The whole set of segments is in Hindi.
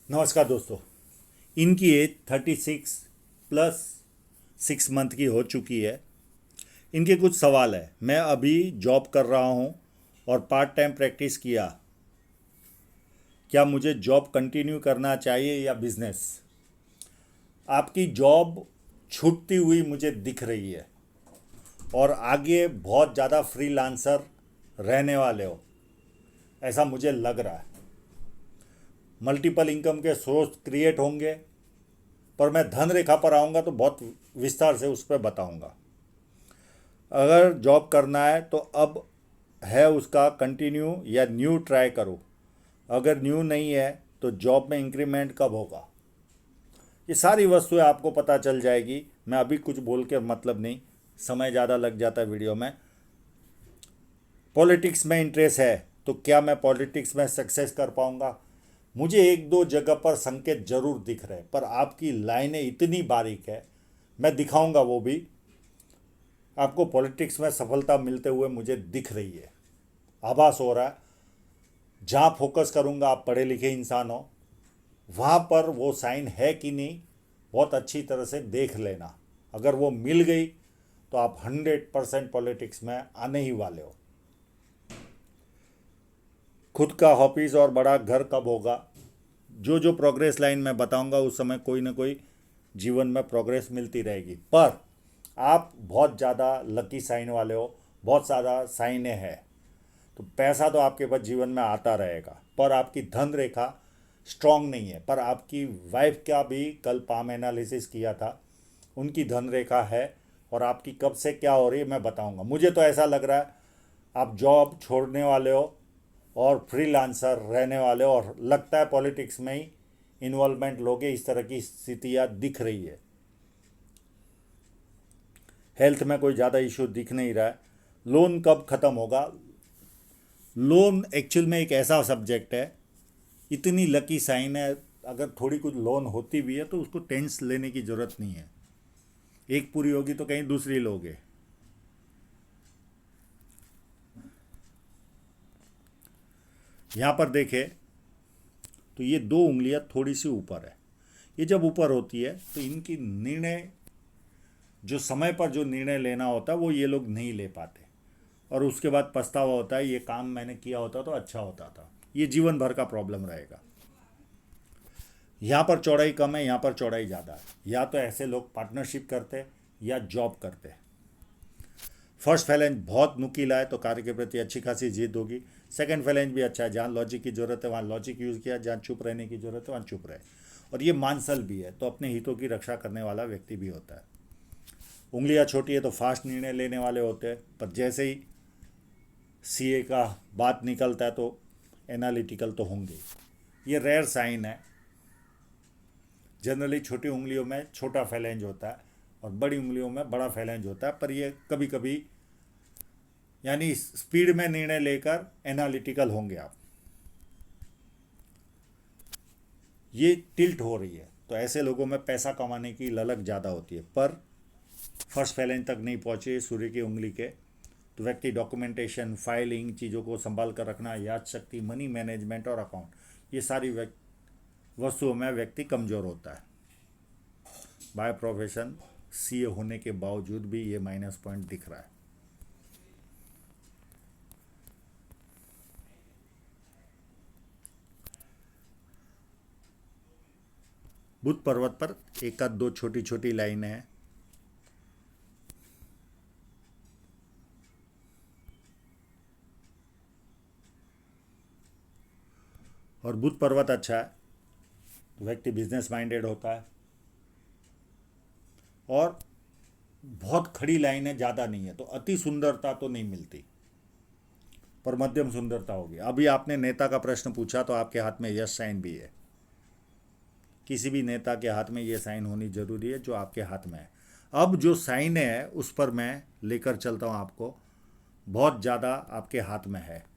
नमस्कार दोस्तों। इनकी एज 36 प्लस 6 मंथ की हो चुकी है। इनके कुछ सवाल है। मैं अभी जॉब कर रहा हूँ और पार्ट टाइम प्रैक्टिस किया। क्या मुझे जॉब कंटिन्यू करना चाहिए या बिजनेस? आपकी जॉब छूटती हुई मुझे दिख रही है और आगे बहुत ज़्यादा फ्रीलांसर रहने वाले हो, ऐसा मुझे लग रहा है। मल्टीपल इनकम के सोर्स क्रिएट होंगे, पर मैं धन रेखा पर आऊँगा तो बहुत विस्तार से उस पर बताऊँगा। अगर जॉब करना है तो अब है उसका कंटिन्यू या न्यू ट्राई करो। अगर न्यू नहीं है तो जॉब में इंक्रीमेंट कब होगा, ये सारी वस्तुएं आपको पता चल जाएगी। मैं अभी कुछ बोल के मतलब नहीं, समय ज़्यादा लग जाता है वीडियो में। पॉलिटिक्स में इंटरेस्ट है तो क्या मैं पॉलिटिक्स में सक्सेस कर पाऊँगा? मुझे एक दो जगह पर संकेत जरूर दिख रहे हैं, पर आपकी लाइनें इतनी बारीक है, मैं दिखाऊंगा वो भी। आपको पॉलिटिक्स में सफलता मिलते हुए मुझे दिख रही है, आभास हो रहा है। जहाँ फोकस करूँगा, आप पढ़े लिखे इंसान हो, वहाँ पर वो साइन है कि नहीं बहुत अच्छी तरह से देख लेना। अगर वो मिल गई तो आप 100% पॉलिटिक्स में आने ही वाले हो। खुद का हॉबीज़ और बड़ा घर कब होगा? जो जो प्रोग्रेस लाइन मैं बताऊंगा उस समय कोई ना कोई जीवन में प्रोग्रेस मिलती रहेगी। पर आप बहुत ज़्यादा लकी साइन वाले हो, बहुत ज़्यादा साइनें हैं, तो पैसा तो आपके पास जीवन में आता रहेगा। पर आपकी धन रेखा स्ट्रांग नहीं है। पर आपकी वाइफ का भी कल पाम एनालिसिस किया था, उनकी धन रेखा है। और आपकी कब से क्या हो रही है मैं बताऊंगा। मुझे तो ऐसा लग रहा है आप जॉब छोड़ने वाले हो और फ्रीलांसर रहने वाले हो, और लगता है पॉलिटिक्स में ही इन्वॉल्वमेंट लोगे, इस तरह की स्थितियाँ दिख रही है। हेल्थ में कोई ज़्यादा इशू दिख नहीं रहा है। लोन कब ख़त्म होगा? लोन एक्चुअल में एक ऐसा सब्जेक्ट है, इतनी लकी साइन है। अगर थोड़ी कुछ लोन होती भी है तो उसको टेंस लेने की ज़रूरत नहीं है। एक पूरी होगी तो कहीं दूसरी लोगे। यहाँ पर देखें तो ये दो उंगलियां थोड़ी सी ऊपर है। ये जब ऊपर होती है तो इनकी निर्णय, जो समय पर जो निर्णय लेना होता है वो ये लोग नहीं ले पाते, और उसके बाद पछतावा होता है, ये काम मैंने किया होता तो अच्छा होता था। ये जीवन भर का प्रॉब्लम रहेगा। यहाँ पर चौड़ाई कम है, यहाँ पर चौड़ाई ज़्यादा है। या तो ऐसे लोग पार्टनरशिप करते या जॉब करते। फर्स्ट फैलेंज बहुत नुकीला है तो कार्य के प्रति अच्छी खासी जिद होगी। सेकंड फैलेंज भी अच्छा है, जहाँ लॉजिक की ज़रूरत है वहाँ लॉजिक यूज़ किया, जहाँ चुप रहने की ज़रूरत है वहाँ चुप रहे। और ये मानसल भी है, तो अपने हितों की रक्षा करने वाला व्यक्ति भी होता है। उंगलियाँ छोटी है तो फास्ट निर्णय लेने वाले होते हैं, पर जैसे ही सीए का बात निकलता है तो एनालिटिकल तो होंगे। ये रेयर साइन है। जनरली छोटी उंगलियों में छोटा फैलेंज होता है और बड़ी उंगलियों में बड़ा फैलेंज होता है, पर ये कभी कभी, यानी स्पीड में निर्णय लेकर एनालिटिकल होंगे आप। ये टिल्ट हो रही है तो ऐसे लोगों में पैसा कमाने की ललक ज़्यादा होती है, पर फर्स्ट फैलेंज तक नहीं पहुँचे सूर्य की उंगली के, तो व्यक्ति डॉक्यूमेंटेशन, फाइलिंग, चीज़ों को संभाल कर रखना, याद शक्ति, मनी मैनेजमेंट और अकाउंट, ये सारी वस्तुओं में व्यक्ति कमज़ोर होता है। बाय प्रोफेशन सीए होने के बावजूद भी ये माइनस पॉइंट दिख रहा है। बुध पर्वत पर एक आध दो छोटी छोटी लाइनें हैं। और बुध पर्वत अच्छा है तो व्यक्ति बिजनेस माइंडेड होता है। और बहुत खड़ी लाइनें ज़्यादा नहीं है तो अति सुंदरता तो नहीं मिलती, पर मध्यम सुंदरता होगी। अभी आपने नेता का प्रश्न पूछा तो आपके हाथ में यश साइन भी है। किसी भी नेता के हाथ में ये साइन होनी जरूरी है जो आपके हाथ में है। अब जो साइन है उस पर मैं लेकर चलता हूँ आपको। बहुत ज़्यादा आपके हाथ में है।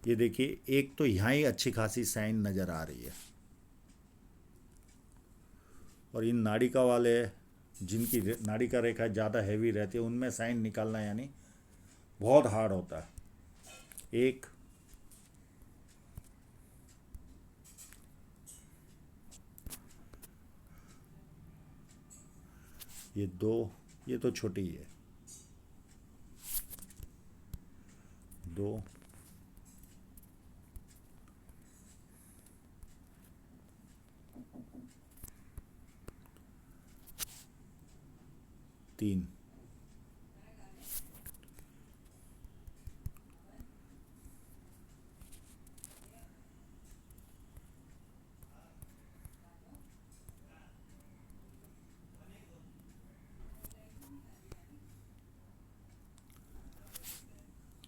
ये देखिए, एक तो यहाँ ही अच्छी खासी साइन नज़र आ रही है, और इन नाड़िका वाले जिनकी नाड़ी का रेखा ज़्यादा हैवी रहती है उनमें साइन निकालना यानी बहुत हार्ड होता है। एक, ये दो, ये तो छोटी ही है, दो, तीन,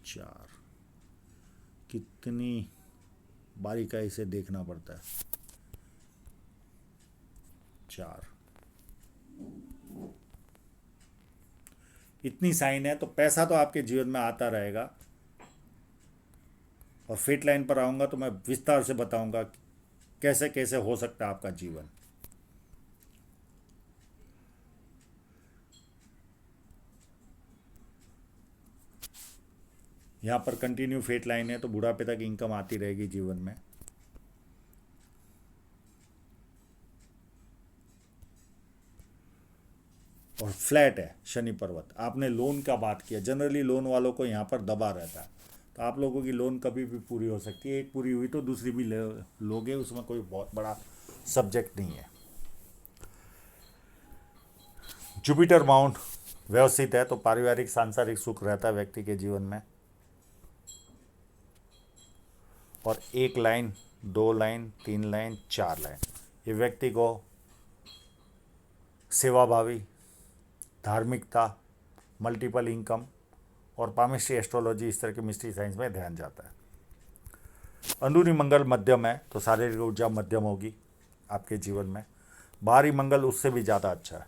चार। कितनी बारीकाई से देखना पड़ता है। चार, इतनी साइन है तो पैसा तो आपके जीवन में आता रहेगा। और फिट लाइन पर आऊँगा तो मैं विस्तार से बताऊँगा कैसे कैसे हो सकता है आपका जीवन। यहाँ पर कंटिन्यू फेट लाइन है तो बुढ़ापे तक इनकम आती रहेगी जीवन में। और फ्लैट है शनि पर्वत। आपने लोन का बात किया, जनरली लोन वालों को यहाँ पर दबा रहता है, तो आप लोगों की लोन कभी भी पूरी हो सकती है। एक पूरी हुई तो दूसरी भी लोगे, उसमें कोई बहुत बड़ा सब्जेक्ट नहीं है। जुपिटर माउंट व्यवस्थित है तो पारिवारिक सांसारिक सुख रहता है व्यक्ति के जीवन में। और एक लाइन, दो लाइन, तीन लाइन, चार लाइन, ये व्यक्ति को सेवाभावी, धार्मिकता, मल्टीपल इनकम और पामिस्ट्री, एस्ट्रोलॉजी, इस तरह के मिस्ट्री साइंस में ध्यान जाता है। अंदरूनी मंगल मध्यम है तो शारीरिक ऊर्जा मध्यम होगी आपके जीवन में। बाहरी मंगल उससे भी ज़्यादा अच्छा है,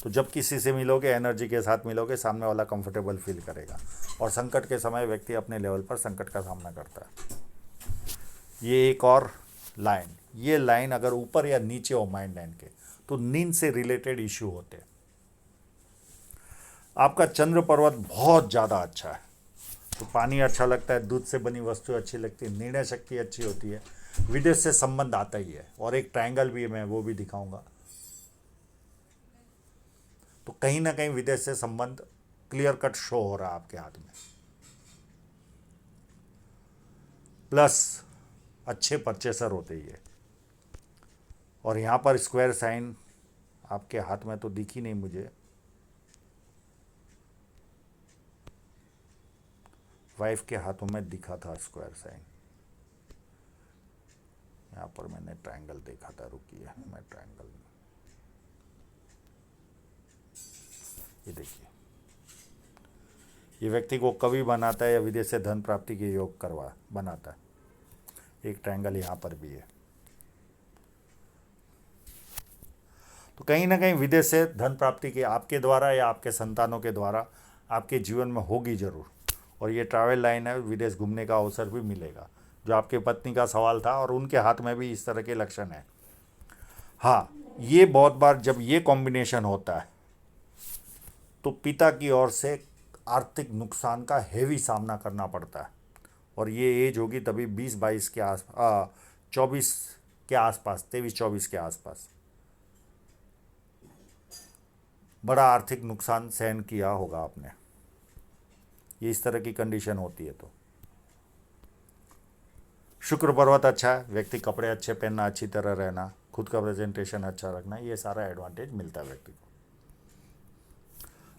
तो जब किसी से मिलोगे, एनर्जी के साथ मिलोगे, सामने वाला कंफर्टेबल फील करेगा। और संकट के समय व्यक्ति अपने लेवल पर संकट का सामना करता है। ये एक और लाइन, ये लाइन अगर ऊपर या नीचे हो माइंड लाइन के तो नींद से रिलेटेड इश्यू होते हैं। आपका चंद्र पर्वत बहुत ज़्यादा अच्छा है तो पानी अच्छा लगता है, दूध से बनी वस्तु अच्छी लगती है, निर्णय शक्ति अच्छी होती है, विदेश से संबंध आता ही है। और एक ट्रायंगल भी है, मैं वो भी दिखाऊंगा। तो कहीं ना कहीं विदेश से संबंध क्लियर कट शो हो रहा है आपके हाथ में। प्लस अच्छे परचेसर होते ही है। और यहाँ पर स्क्वायर साइन आपके हाथ में तो दिखी नहीं मुझे, वाइफ के हाथों में दिखा था स्क्वायर साइन। यहाँ पर मैंने ट्रायंगल देखा था, रुकिए मैं ट्रायंगल, ये देखिए, ये व्यक्ति को कवि बनाता है या विदेश से धन प्राप्ति के योग करवा बनाता है। एक ट्रायंगल यहाँ पर भी है। तो कहीं ना कहीं विदेश से धन प्राप्ति के आपके द्वारा या आपके संतानों के द्वारा आपके जीवन में होगी जरूर। और ये ट्रैवल लाइन है, विदेश घूमने का अवसर भी मिलेगा, जो आपके पत्नी का सवाल था, और उनके हाथ में भी इस तरह के लक्षण है। हाँ, ये बहुत बार जब ये कॉम्बिनेशन होता है तो पिता की ओर से आर्थिक नुकसान का हेवी सामना करना पड़ता है। और ये एज होगी तभी 20-22 के आस 24 के आसपास, 23-24 के आसपास। बड़ा आर्थिक नुकसान सहन किया होगा आपने, ये इस तरह की कंडीशन होती है। तो शुक्र पर्वत अच्छा है, व्यक्ति कपड़े अच्छे पहनना, अच्छी तरह रहना, खुद का प्रेजेंटेशन अच्छा रखना, ये सारा एडवांटेज मिलता है व्यक्ति को।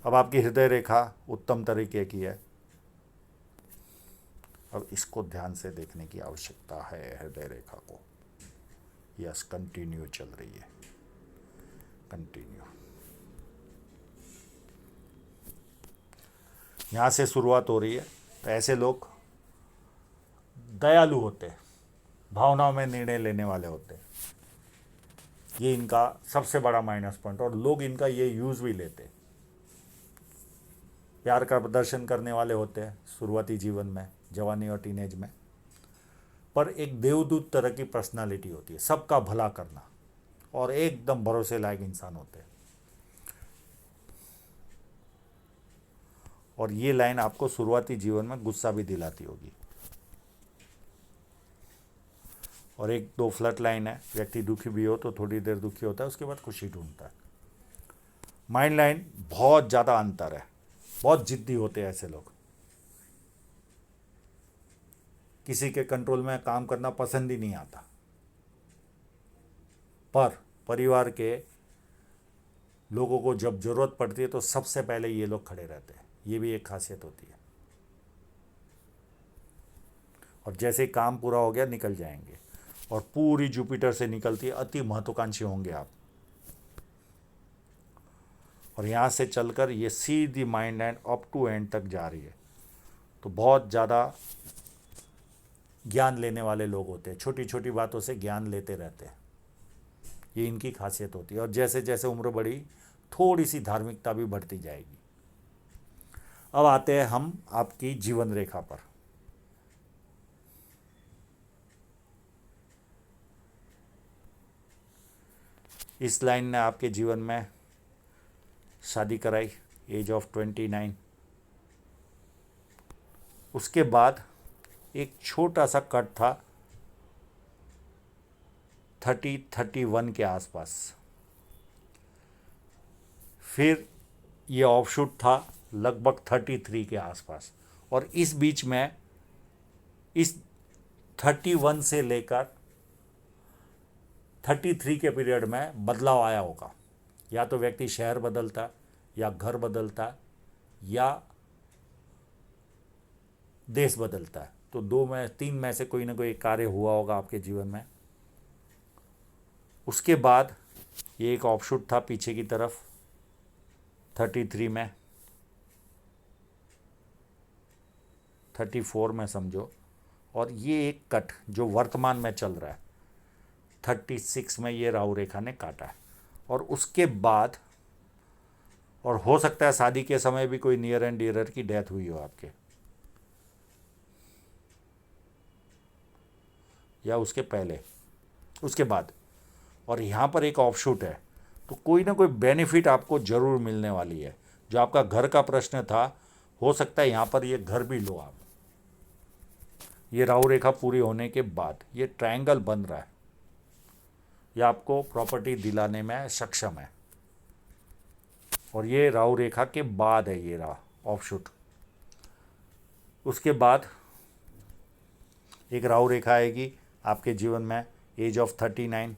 अब आपकी हृदय रेखा उत्तम तरीके की है, अब इसको ध्यान से देखने की आवश्यकता है हृदय रेखा को। यस, कंटिन्यू चल रही है, कंटिन्यू। यहाँ से शुरुआत हो रही है। तो ऐसे लोग दयालु होते हैं, भावनाओं में निर्णय लेने वाले होते हैं, ये इनका सबसे बड़ा माइनस पॉइंट। और लोग इनका ये यूज़ भी लेते हैं। प्यार का प्रदर्शन करने वाले होते हैं शुरुआती जीवन में, जवानी और टीनेज में। पर एक देवदूत तरह की पर्सनालिटी होती है, सबका भला करना, और एकदम भरोसे लायक इंसान होते हैं। और ये लाइन आपको शुरुआती जीवन में गुस्सा भी दिलाती होगी। और एक दो फ्लर्ट लाइन है, व्यक्ति दुखी भी हो तो थोड़ी देर दुखी होता है, उसके बाद खुशी ढूंढता है। माइंड लाइन बहुत ज़्यादा अंतर है, बहुत जिद्दी होते हैं ऐसे लोग, किसी के कंट्रोल में काम करना पसंद ही नहीं आता, पर परिवार के लोगों को जब ज़रूरत पड़ती है तो सबसे पहले ये लोग खड़े रहते हैं। ये भी एक खासियत होती है। और जैसे ही काम पूरा हो गया निकल जाएंगे। और पूरी जुपिटर से निकलती है, अति महत्वाकांक्षी होंगे आप। और यहाँ से चलकर ये सीधी mind line up to end तक जा रही है। तो बहुत ज़्यादा ज्ञान लेने वाले लोग होते हैं, छोटी छोटी बातों से ज्ञान लेते रहते हैं, ये इनकी खासियत होती है। और जैसे जैसे उम्र बढ़ी थोड़ी सी धार्मिकता भी बढ़ती जाएगी। अब आते हैं हम आपकी जीवन रेखा पर। इस लाइन ने आपके जीवन में शादी कराई एज ऑफ 29। उसके बाद एक छोटा सा कट था 31 के आसपास। फिर ये ऑफशूट था लगभग 33 के आसपास। और इस बीच में इस 31 से लेकर 33 के पीरियड में बदलाव आया होगा। या तो व्यक्ति शहर बदलता, या घर बदलता, या देश बदलता है। तो 3 में से कोई ना कोई कार्य हुआ होगा आपके जीवन में। उसके बाद ये एक ऑफशूट था पीछे की तरफ 33 में, 34 में समझो। और ये एक कट जो वर्तमान में चल रहा है 36 में, ये राहु रेखा ने काटा है। और उसके बाद, और हो सकता है शादी के समय भी कोई नियर एंड डियरर की डेथ हुई हो आपके, या उसके पहले, उसके बाद। और यहाँ पर एक ऑफशूट है, तो कोई ना कोई बेनिफिट आपको ज़रूर मिलने वाली है। जो आपका घर का प्रश्न था, हो सकता है यहाँ पर ये घर भी लो आप। ये राहु रेखा पूरी होने के बाद ये ट्रायंगल बन रहा है, ये आपको प्रॉपर्टी दिलाने में सक्षम है। और ये राहु रेखा के बाद है ये रहा ऑफशूट। उसके बाद एक राहु रेखा आएगी आपके जीवन में एज ऑफ 39।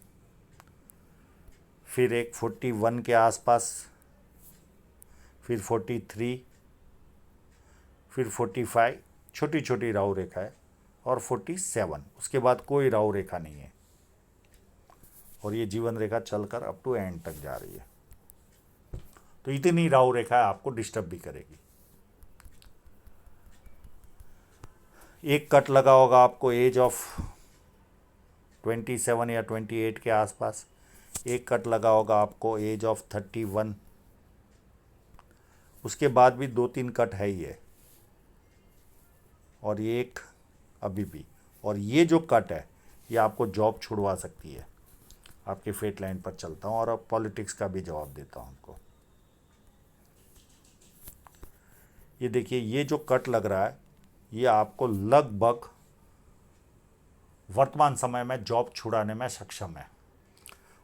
फिर एक 41 के आसपास, फिर 43, फिर 45, छोटी छोटी राहु रेखा है, और 47। उसके बाद कोई राहु रेखा नहीं है। और ये जीवन रेखा चलकर अप टू एंड तक जा रही है। तो इतनी राहु रेखा आपको डिस्टर्ब भी करेगी। एक कट लगा होगा आपको एज ऑफ 27 या 28 के आसपास। एक कट लगा होगा आपको एज ऑफ 31। उसके बाद भी 2-3 कट है ही है, और ये एक अभी भी। और ये जो कट है ये आपको जॉब छुड़वा सकती है। आपके फेट लाइन पर चलता हूँ और अब पॉलिटिक्स का भी जवाब देता हूँ आपको। ये देखिए, ये जो कट लग रहा है ये आपको लगभग वर्तमान समय में जॉब छुड़ाने में सक्षम है।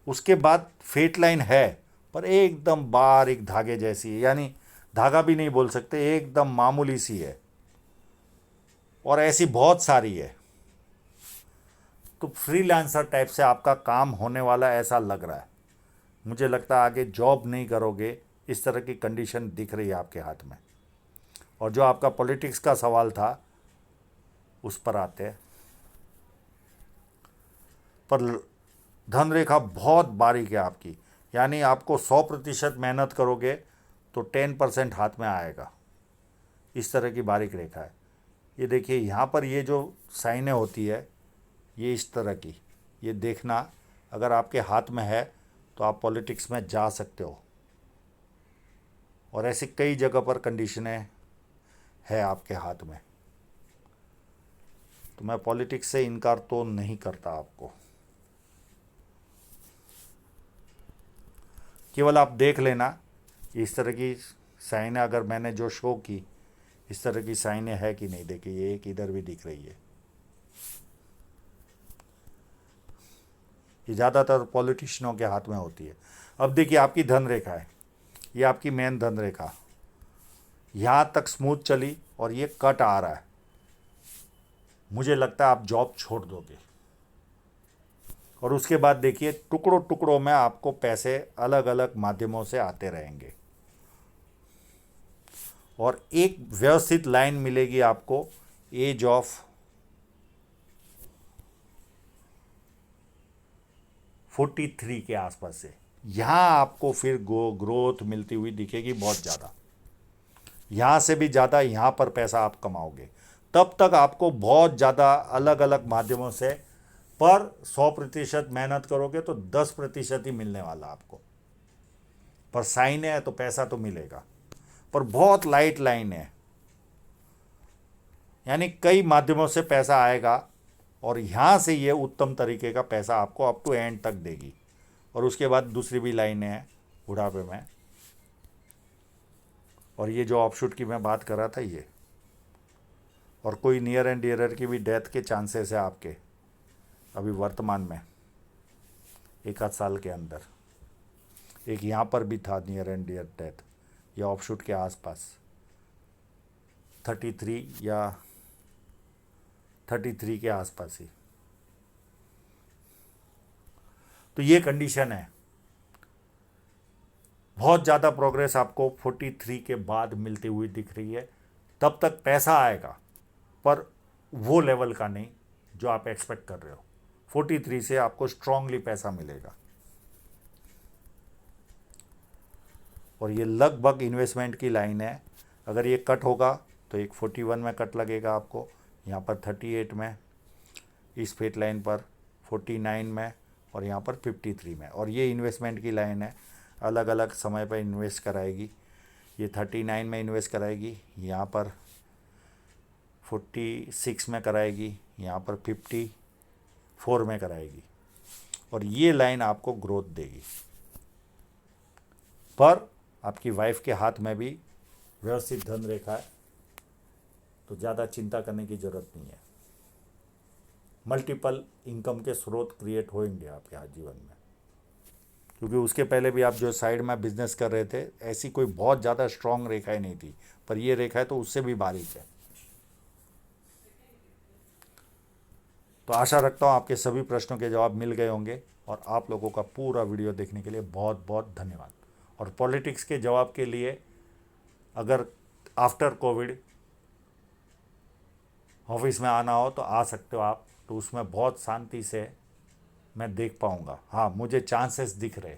उसके बाद फेट लाइन है, पर एकदम बारीक धागे जैसी है, यानी धागा भी नहीं बोल सकते, एकदम मामूली सी है। और ऐसी बहुत सारी है। तो फ्रीलांसर टाइप से आपका काम होने वाला ऐसा लग रहा है। मुझे लगता है आगे जॉब नहीं करोगे, इस तरह की कंडीशन दिख रही है आपके हाथ में। और जो आपका पॉलिटिक्स का सवाल था उस पर आते हैं। पर धन रेखा बहुत बारीक है आपकी, यानी आपको 100% मेहनत करोगे तो 10% हाथ में आएगा। इस तरह की बारीक रेखा है। ये देखिए, यहाँ पर ये जो साइनें होती है ये इस तरह की, ये देखना अगर आपके हाथ में है तो आप पॉलिटिक्स में जा सकते हो। और ऐसी कई जगह पर कंडीशनें है आपके हाथ में। तो मैं पॉलिटिक्स से इनकार तो नहीं करता आपको, केवल आप देख लेना इस तरह की साइनें अगर मैंने जो शो की इस तरह की साइनें है कि नहीं, देखिए ये एक इधर भी दिख रही है। ये ज़्यादातर पॉलिटिशियनों के हाथ में होती है। अब देखिए आपकी धन रेखा है, ये आपकी मेन धन रेखा, यहाँ तक स्मूथ चली और ये कट आ रहा है। मुझे लगता है आप जॉब छोड़ दोगे। और उसके बाद देखिए टुकड़ों टुकड़ों में आपको पैसे अलग अलग माध्यमों से आते रहेंगे और एक व्यवस्थित लाइन मिलेगी आपको एज ऑफ 43 के आसपास से। यहाँ आपको फिर ग्रोथ मिलती हुई दिखेगी बहुत ज़्यादा, यहाँ से भी ज़्यादा यहाँ पर पैसा आप कमाओगे। तब तक आपको बहुत ज़्यादा अलग अलग माध्यमों से पर 100% मेहनत करोगे तो 10% ही मिलने वाला आपको। पर साइन है तो पैसा तो मिलेगा, पर बहुत लाइट लाइन है, यानी कई माध्यमों से पैसा आएगा और यहाँ से ये उत्तम तरीके का पैसा आपको अप टू एंड तक देगी। और उसके बाद दूसरी भी लाइनें हैं बुढ़ापे में, और ये जो ऑफशूट की मैं बात कर रहा था ये, और कोई नियर एंड डियरर की भी डेथ के चांसेस है आपके अभी वर्तमान में 1 आध साल के अंदर। एक यहाँ पर भी था नियर एंड डियर डेथ, या ऑफशूट के आसपास 33 या 33 के आसपास ही। तो ये कंडीशन है। बहुत ज़्यादा प्रोग्रेस आपको 43 के बाद मिलती हुई दिख रही है। तब तक पैसा आएगा पर वो लेवल का नहीं जो आप एक्सपेक्ट कर रहे हो। 43 से आपको स्ट्रांगली पैसा मिलेगा और ये लगभग इन्वेस्टमेंट की लाइन है। अगर ये कट होगा तो एक 41 में कट लगेगा आपको, यहाँ पर 38 में, इस फेट लाइन पर 49 में और यहाँ पर 53 में। और ये इन्वेस्टमेंट की लाइन है, अलग अलग समय पर इन्वेस्ट कराएगी। ये 39 में इन्वेस्ट कराएगी, यहाँ पर 46 में कराएगी, यहाँ पर 54 में कराएगी और ये लाइन आपको ग्रोथ देगी। पर आपकी वाइफ के हाथ में भी व्यवस्थित धन रेखा है तो ज़्यादा चिंता करने की ज़रूरत नहीं है। मल्टीपल इनकम के स्रोत क्रिएट होंगे आपके हाथ जीवन में, क्योंकि उसके पहले भी आप जो साइड में बिजनेस कर रहे थे ऐसी कोई बहुत ज़्यादा स्ट्रांग रेखाएं नहीं थी, पर ये रेखा है तो उससे भी बारीक है। तो आशा रखता हूँ आपके सभी प्रश्नों के जवाब मिल गए होंगे और आप लोगों का पूरा वीडियो देखने के लिए बहुत बहुत धन्यवाद। और पॉलिटिक्स के जवाब के लिए अगर आफ्टर कोविड ऑफिस में आना हो तो आ सकते हो आप, तो उसमें बहुत शांति से मैं देख पाऊँगा। हाँ, मुझे चांसेस दिख रहे।